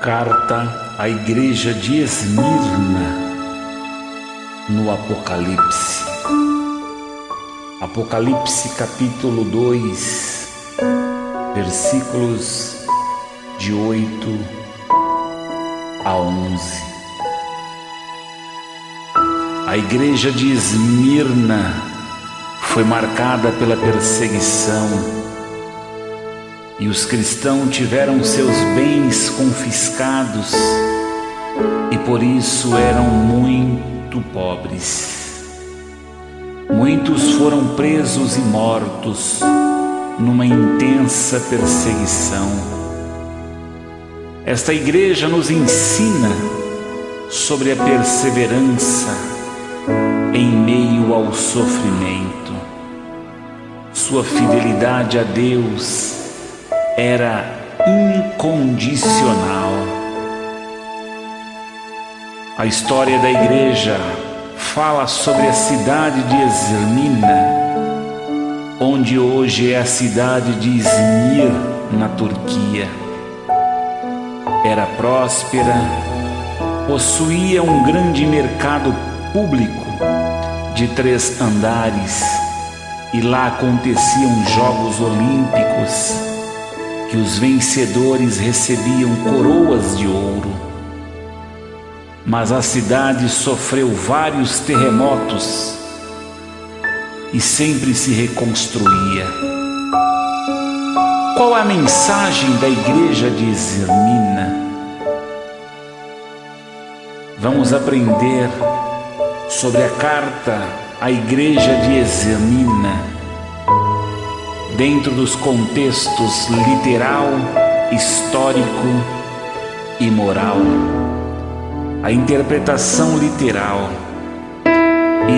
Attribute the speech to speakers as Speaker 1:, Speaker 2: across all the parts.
Speaker 1: Carta à igreja de Esmirna, no Apocalipse. Apocalipse capítulo 2, versículos de 8 a 11. A igreja de Esmirna foi marcada pela perseguição, e os cristãos tiveram seus bens confiscados e por isso eram muito pobres. Muitos foram presos e mortos numa intensa perseguição. Esta igreja nos ensina sobre a perseverança em meio ao sofrimento. Sua fidelidade a Deus era incondicional. A história da igreja fala sobre a cidade de Esmirna, onde hoje é a cidade de Izmir, na Turquia. Era próspera, possuía um grande mercado público de 3 andares, e lá aconteciam Jogos Olímpicos, que os vencedores recebiam coroas de ouro. Mas a cidade sofreu vários terremotos e sempre se reconstruía. Qual a mensagem da igreja de Esmirna? Vamos aprender sobre a carta à igreja de Esmirna dentro dos contextos literal, histórico e moral. A interpretação literal: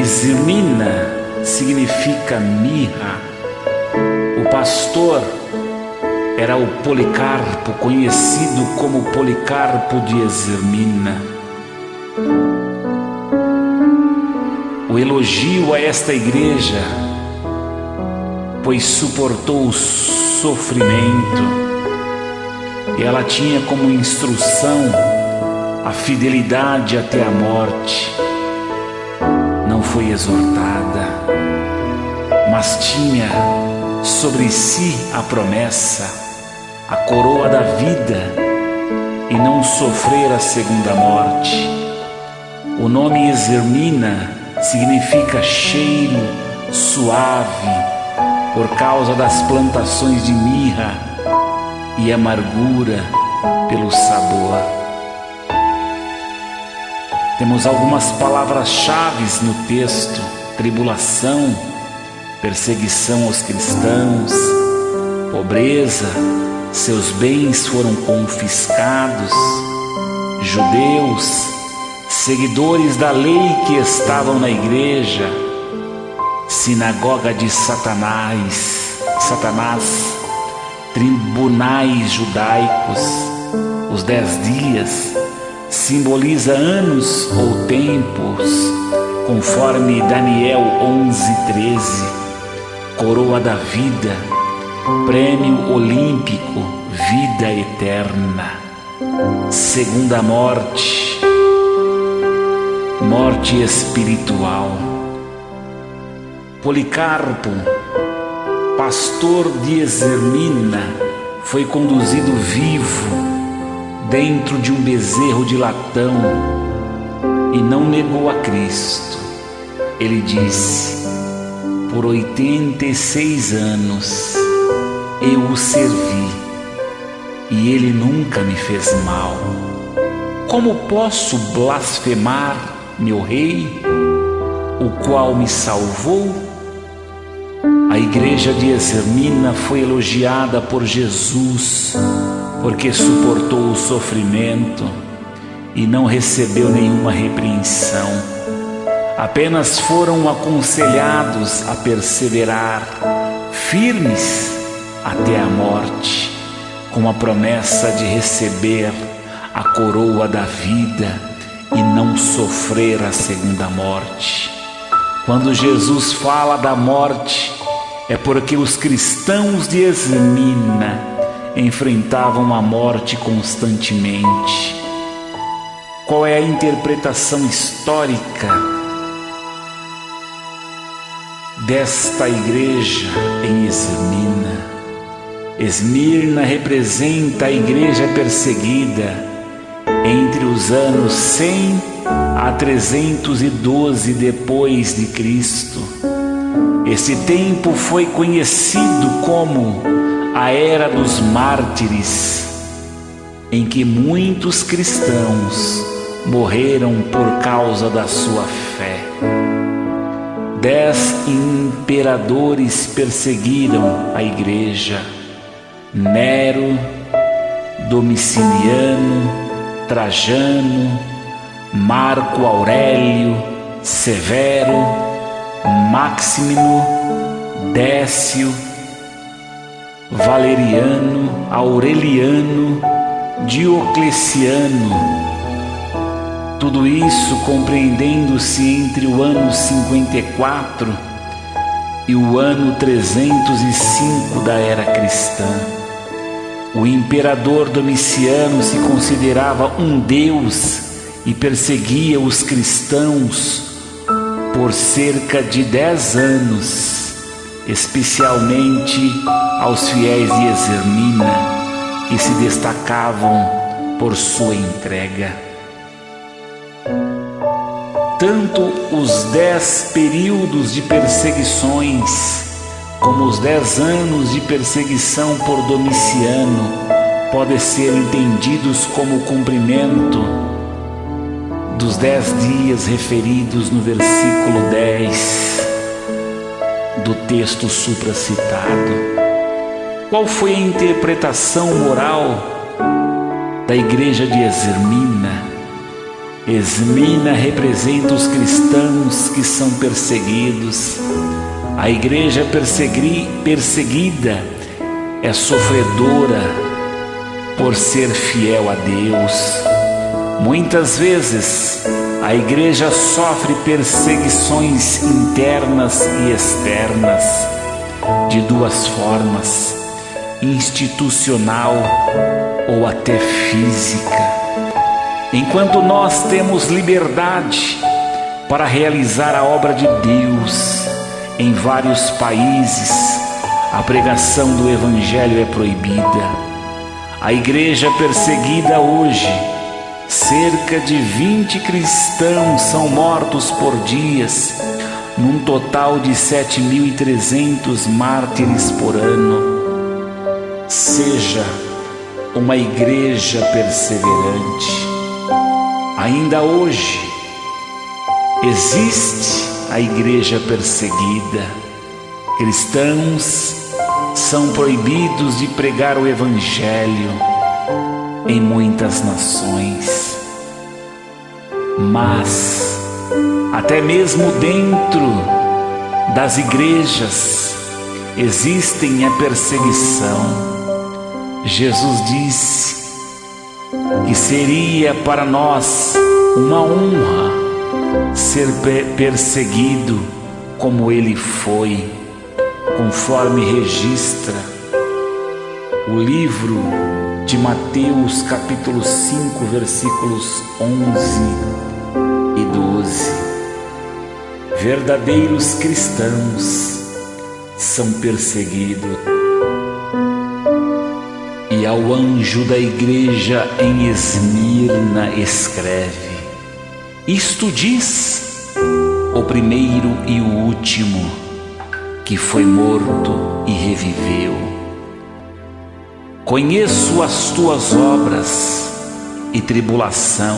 Speaker 1: Esmirna significa mirra. O pastor era o Policarpo, conhecido como Policarpo de Esmirna. O elogio a esta igreja, pois suportou o sofrimento, e ela tinha como instrução a fidelidade até a morte. Não foi exortada, mas tinha sobre si a promessa, a coroa da vida, e não sofrer a segunda morte. O nome Esmirna significa cheiro suave, por causa das plantações de mirra, e amargura pelo sabor. Temos algumas palavras-chave no texto: tribulação, perseguição aos cristãos, pobreza, seus bens foram confiscados, judeus, seguidores da lei que estavam na igreja, sinagoga de Satanás, tribunais judaicos. Os 10 dias simboliza anos ou tempos, conforme Daniel 11:13. Coroa da vida, prêmio olímpico, vida eterna. Segunda morte, morte espiritual. Policarpo, pastor de Esmirna, foi conduzido vivo dentro de um bezerro de latão e não negou a Cristo. Ele disse: por 86 anos eu o servi e ele nunca me fez mal. Como posso blasfemar meu rei, o qual me salvou? A igreja de Esmirna foi elogiada por Jesus, porque suportou o sofrimento e não recebeu nenhuma repreensão. Apenas foram aconselhados a perseverar firmes até a morte, com a promessa de receber a coroa da vida e não sofrer a segunda morte. Quando Jesus fala da morte, é porque os cristãos de Esmirna enfrentavam a morte constantemente. Qual é a interpretação histórica desta igreja em Esmirna? Esmirna representa a igreja perseguida entre os anos 100 a 312 depois de Cristo. Esse tempo foi conhecido como a Era dos Mártires, em que muitos cristãos morreram por causa da sua fé. 10 imperadores perseguiram a igreja: Nero, Domiciano, Trajano, Marco Aurélio, Severo, Maximino, Décio, Valeriano, Aureliano, Diocleciano. Tudo isso compreendendo-se entre o ano 54 e o ano 305 da era cristã. O imperador Domiciano se considerava um deus e perseguia os cristãos por cerca de 10 anos, especialmente aos fiéis de Esmirna, que se destacavam por sua entrega. Tanto os 10 períodos de perseguições como os 10 anos de perseguição por Domiciano podem ser entendidos como o cumprimento dos 10 dias referidos no versículo 10 do texto supracitado. Qual foi a interpretação moral da igreja de Esmirna? Esmirna representa os cristãos que são perseguidos. A igreja perseguida é sofredora por ser fiel a Deus. Muitas vezes a igreja sofre perseguições internas e externas de duas formas: institucional ou até física. Enquanto nós temos liberdade para realizar a obra de Deus em vários países, a pregação do Evangelho é proibida. A igreja perseguida hoje, cerca de 20 cristãos são mortos por dias, num total de 7.300 mártires por ano. Seja uma igreja perseverante. Ainda hoje existe a igreja perseguida. Cristãos são proibidos de pregar o Evangelho em muitas nações. Mas até mesmo dentro das igrejas existem a perseguição. Jesus disse que seria para nós uma honra ser perseguido como ele foi, conforme registra o livro de Mateus capítulo 5, versículos 11 e 12. Verdadeiros cristãos são perseguidos. E ao anjo da igreja em Esmirna escreve: isto diz o primeiro e o último, que foi morto e reviveu. Conheço as tuas obras, e tribulação,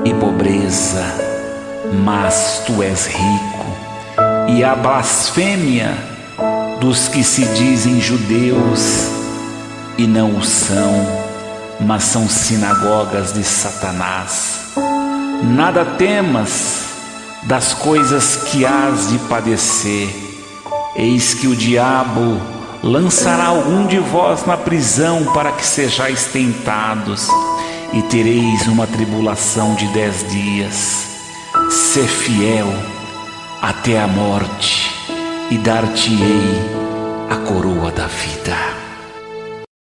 Speaker 1: e pobreza, mas tu és rico, e a blasfêmia dos que se dizem judeus e não o são, mas são sinagogas de Satanás. Nada temas das coisas que hás de padecer. Eis que o diabo lançará algum de vós na prisão para que sejais tentados, e tereis uma tribulação de 10 dias. Sê fiel até a morte, e dar-te-ei a coroa da vida.